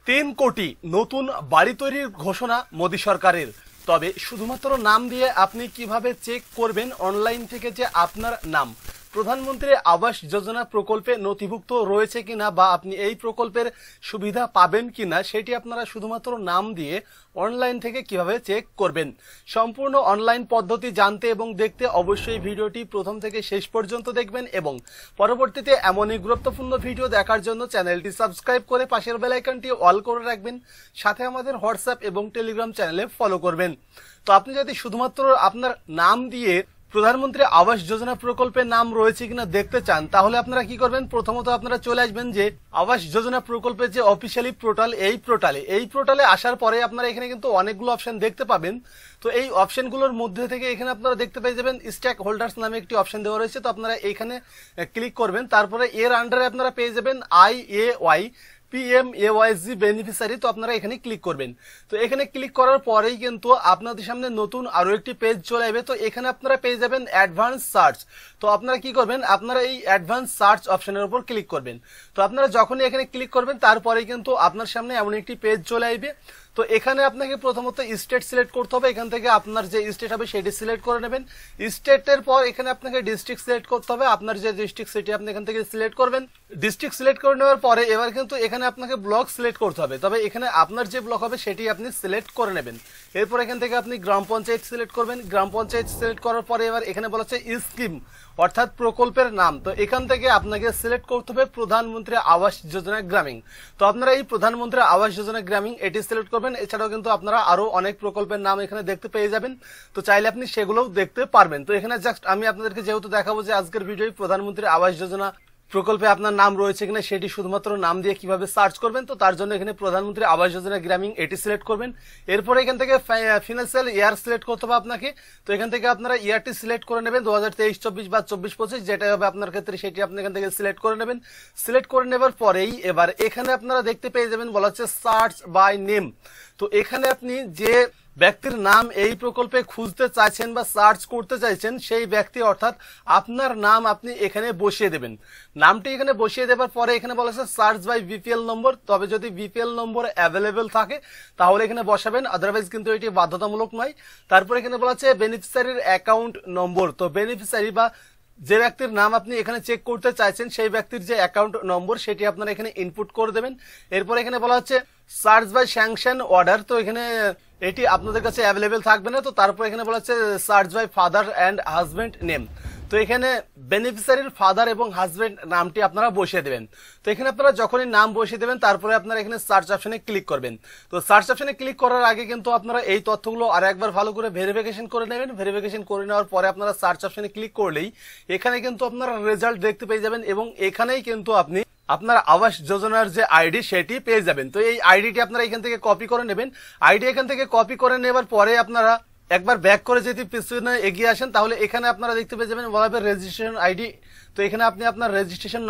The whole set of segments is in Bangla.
3 কোটি নতুন বাড়ি তৈরির ঘোষণা মোদী সরকারের। তবে শুধুমাত্র নাম দিয়ে আপনি কিভাবে চেক করবেন অনলাইন থেকে যে আপনার নাম প্রধানমন্ত্রী আবাস যোজনা প্রকল্পে নথিভুক্ত রয়েছে কিনা বা আপনি এই প্রকল্পের সুবিধা পাবেন কিনা সেটি আপনারা শুধুমাত্র নাম দিয়ে অনলাইন থেকে কিভাবে চেক করবেন। সম্পূর্ণ অনলাইন পদ্ধতি জানতে এবং দেখতে অবশ্যই ভিডিওটি প্রথম থেকে শেষ পর্যন্ত দেখবেন এবং পরবর্তীতে এমনই গুরুত্বপূর্ণ ভিডিও দেখার জন্য চ্যানেলটি সাবস্ক্রাইব করে পাশের বেল আইকনটি অল করে রাখবেন। সাথে আমাদের হোয়াটসঅ্যাপ এবং টেলিগ্রাম চ্যানেলে ফলো করবেন। তো আপনি যদি শুধুমাত্র আপনার নাম দিয়ে প্রধানমন্ত্রী আবাস যোজনা প্রকল্পের নাম রয়েছে কিনা দেখতে চান তাহলে আপনারা কি করবেন, প্রথমত আপনারা চলে আসবেন যে আবাস যোজনা প্রকল্পের যে অফিসিয়ালি পোর্টাল এই পোর্টালে আসার পরে আপনারা এখানে কিন্তু অনেকগুলো অপশন দেখতে পাবেন। তো এই অপশনগুলোর মধ্যে থেকে এখানে আপনারা দেখতে পেয়ে যাবেন স্টেক হোল্ডার্স নামে একটি অপশন দেওয়া রয়েছে। তো আপনারা এখানে ক্লিক করবেন, তারপরে এর আন্ডারে আপনারা পেয়ে যাবেন IAY PMAYG বেনিফিশিয়ারি। তো আপনারা এখানে ক্লিক করবেন। তো এখানে ক্লিক করার পরেই কিন্তু আপনাদের সামনে নতুন আরো একটি পেজ চলে আসবে। তো এখানে আপনারা পেয়ে যাবেন অ্যাডভান্স সার্চ। তো আপনারা কি করবেন, আপনারা এই অ্যাডভান্স সার্চ অপশনের উপর ক্লিক করবেন। তো আপনারা যখনই এখানে ক্লিক করবেন তারপরেই কিন্তু আপনার সামনে এমন একটি পেজ চলে আসবে। তো এখানে আপনাকে প্রথমত স্টেট সিলেক্ট করতে হবে। এখান থেকে আপনার যে স্টেট হবে সেটি সিলেক্ট করে নেবেন। স্টেটের পর এখানে আপনাকে ডিস্ট্রিক্ট সিলেক্ট করতে হবে। আপনার যে ডিস্ট্রিক্ট সেটি আপনি এখান থেকে সিলেক্ট করবেন। ডিস্ট্রিক্ট সিলেক্ট করে নেওয়ার পরে এবার কিন্তু এখানে আপনাকে ব্লক সিলেক্ট করতে হবে। তবে এখানে আপনার যে ব্লক হবে সেটি আপনি সিলেক্ট করে নেবেন। এরপর এখান থেকে আপনি গ্রাম পঞ্চায়েত সিলেক্ট করবেন। গ্রাম পঞ্চায়েত সিলেক্ট করার পরে এবার এখানে বলা হচ্ছে স্কিম অর্থাৎ প্রকল্পের নাম। তো এখান থেকে আপনাকে সিলেক্ট করতে হবে প্রধানমন্ত্রী আবাস যোজনা গ্রামীণ। তো আপনারা এই প্রধানমন্ত্রী আবাস যোজনা গ্রামীণ এটি সিলেক্ট করবেন। এছাড়াও কিন্তু আপনারা আরো অনেক প্রকল্পের নাম এখানে দেখতে পেয়ে যাবেন। তো চাইলে আপনি সেগুলোও দেখতে পারবেন। তো এখানে জাস্ট আমি আপনাদেরকে যেহেতু দেখাবো যে আজকের ভিডিও প্রধানমন্ত্রী আবাস যোজনা প্রকল্পে আপনার নাম রয়েছে কিনা সেটি শুধুমাত্র নাম দিয়ে কিভাবে সার্চ করবেন। তো তার জন্য এখানে প্রধানমন্ত্রী আবাস যোজনা গ্রামীণ এটি সিলেক্ট করবেন। এরপরে এখান থেকে ফিনান্সিয়াল ইয়ার সিলেক্ট করতে হবে আপনাকে। তো এখান থেকে আপনারা ইয়ারটি সিলেক্ট করে নেবেন 2023-24 বা 24-25 যেটা হবে আপনার ক্ষেত্রে সেটি আপনি এখান থেকে সিলেক্ট করে নেবেন। সিলেক্ট করে নেবার পরেই এবার এখানে আপনারা দেখতে পেয়ে যাবেন বলা হচ্ছে সার্চ বাই নেম। তো এখানে আপনি যে ব্যক্তির নাম এই প্রকল্পে খুঁজতে চাইছেন বা সার্চ করতে চাইছেন সেই ব্যক্তি অর্থাৎ আপনার নাম আপনি এখানে বসিয়ে দেবেন। নামটি এখানে বসিয়ে দেওয়ার পরে এখানে বলা হচ্ছে সার্চ বাই বিপিএল নম্বর। তবে যদি বিপিএল নম্বর অ্যাভেলেবেল থাকে তাহলে এখানে বসাবেন, আদারওয়াইজ কিন্তু এটি বাধ্যতামূলক নয়। তারপরে এখানে বলা হচ্ছে বেনিফিশিয়ারির অ্যাকাউন্ট নম্বর। তো বেনিফিশিয়ারি বা যে ব্যক্তির নাম আপনি এখানে চেক করতে চাইছেন সেই ব্যক্তির যে অ্যাকাউন্ট নম্বর সেটি আপনারা এখানে ইনপুট করে দেবেন। এরপর এখানে বলা হচ্ছে সার্চ বাই স্যাংশন অর্ডার। তো এখানে এটি আপনাদের কাছে অ্যাভেলেবেল থাকবে না। তো তারপর এখানে বলা হচ্ছে search by father and husband name. তো এখানে বেনিফিশিয়ারির ফাদার এবং হাজবেন্ড নামটি আপনারা বসিয়ে দেবেন। তো এখানে আপনারা যখনই নাম বসিয়ে দেবেন তারপরে আপনারা এখানে সার্চ অপশনে ক্লিক করবেন। তো সার্চ অপশনে ক্লিক করার আগে কিন্তু আপনারা এই তথ্যগুলো আর একবার ভালো করে ভেরিফিকেশন করে নেবেন। ভেরিফিকেশন করে নেওয়ার পরে আপনারা সার্চ অপশনে ক্লিক করলেই এখানে কিন্তু আপনারা রেজাল্ট দেখতে পেয়ে যাবেন এবং এখানেই কিন্তু আপনি আপনার আবাস যোজনার যে আইডি সেটি পেয়ে যাবেন। তো এই আইডিটি আপনারা এখান থেকে কপি করে নেবেন। আইডি এখান থেকে কপি করে নেবার পরে আপনারা একবার ব্যাক করে যদি পিছনে এগিয়ে আসেন তাহলে এখানে আপনারা দেখতে পেয়ে যাবেন বলা হবে রেজিস্ট্রেশন আইডি। তো এখানে আপনি আপনার রেজিস্ট্রেশন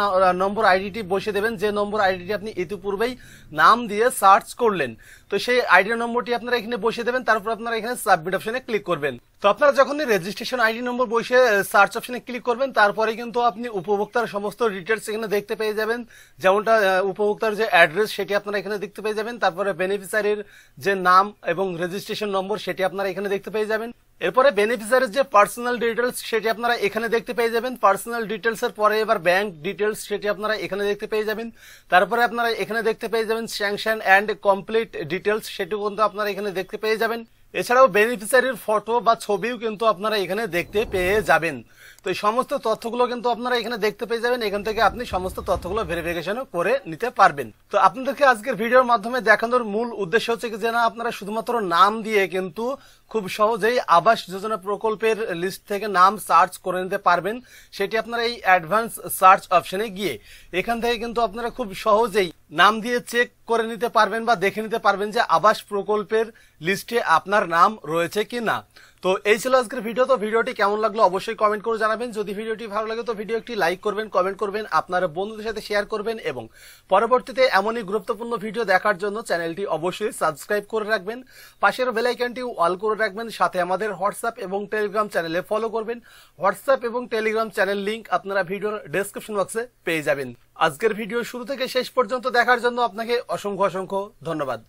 নম্বর আইডিটি বসিয়ে দেবেন, যে নম্বর আইডিটি আপনি ইতিপূর্বেই নাম দিয়ে সার্চ করলেন। তো সেই আইডি নম্বরটি আপনারা এখানে বসিয়ে দেবেন। তারপর আপনারা এখানে সাবমিট অপশনে ক্লিক করবেন। তো আপনারা যখন রেজিস্ট্রেশন আইডি নম্বর বসিয়ে সার্চ অপশনে ক্লিক করবেন তারপরে কিন্তু আপনি উপভোক্তার সমস্ত ডিটেলস এখানে দেখতে পেয়ে যাবেন। যেমনটা উপভোক্তার যে অ্যাড্রেস সেটি আপনারা এখানে দেখতে পেয়ে যাবেন। তারপরে বেনিফিশিয়ারির যে নাম এবং রেজিস্ট্রেশন নম্বর সেটি আপনারা এখানে দেখতে পেয়ে যাবেন। এরপরে বেনিফিশিয়ারির যে পার্সোনাল ডিটেলস সেটি আপনারা এখানে দেখতে পেয়ে যাবেন। পার্সোনাল ডিটেলস এর পরে এবার ব্যাংক ডিটেলস সেটি আপনারা এখানে দেখতে পেয়ে যাবেন। তারপরে আপনারা এখানে দেখতে পেয়ে যাবেন স্যাংশন অ্যান্ড কমপ্লিট ডিটেলস, সেটিও কিন্তু আপনারা এখানে দেখতে পেয়ে যাবেন। এছাড়াও বেনিফিশিয়ারির ফটো বা ছবিও কিন্তু আপনারা এখানে দেখতে পেয়ে যাবেন। তো এই সমস্ত তথ্যগুলো কিন্তু আপনারা এখানে দেখতে পেয়ে যাবেন। এখান থেকে আপনি সমস্ত তথ্যগুলো ভেরিফিকেশনও করে নিতে পারবেন। তো আপনাদেরকে আজকের ভিডিওর মাধ্যমে দেখানোর মূল উদ্দেশ্য হচ্ছে যে না আপনারা শুধুমাত্র নাম দিয়ে কিন্তু খুব সহজেই আবাস যোজনা প্রকল্পের লিস্ট থেকে নাম সার্চ করে নিতে পারবেন। সেটি আপনারা এই অ্যাডভান্স সার্চ অপশনে গিয়ে এখান থেকে কিন্তু আপনারা খুব সহজেই নাম দিয়ে চেক করে নিতে পারবেন বা দেখে নিতে পারবেন যে আবাস প্রকল্পের লিস্টে আপনার নাম রয়েছে কি না। তো এই ছিল আজকের ভিডিও। তো ভিডিওটি কেমন লাগলো অবশ্যই কমেন্ট করে জানাবেন। যদি ভিডিওটি ভালো লাগে তো ভিডিও একটি লাইক করবেন, কমেন্ট করবেন, আপনার বন্ধুদের সাথে শেয়ার করবেন এবং পরবর্তীতে এমনই গুরুত্বপূর্ণ ভিডিও দেখার জন্য চ্যানেলটি অবশ্যই সাবস্ক্রাইব করে রাখবেন। পাশের বেল আইকনটি অল করে রাখবেন। সাথে আমাদের হোয়াটসঅ্যাপ এবং টেলিগ্রাম চ্যানেলে ফলো করবেন। হোয়াটসঅ্যাপ এবং টেলিগ্রাম চ্যানেল লিংক আপনারা ভিডিওর ডেসক্রিপশন বক্সে পেয়ে যাবেন। আজকের ভিডিও শুরু থেকে শেষ পর্যন্ত দেখার জন্য আপনাকে অসংখ্য ধন্যবাদ।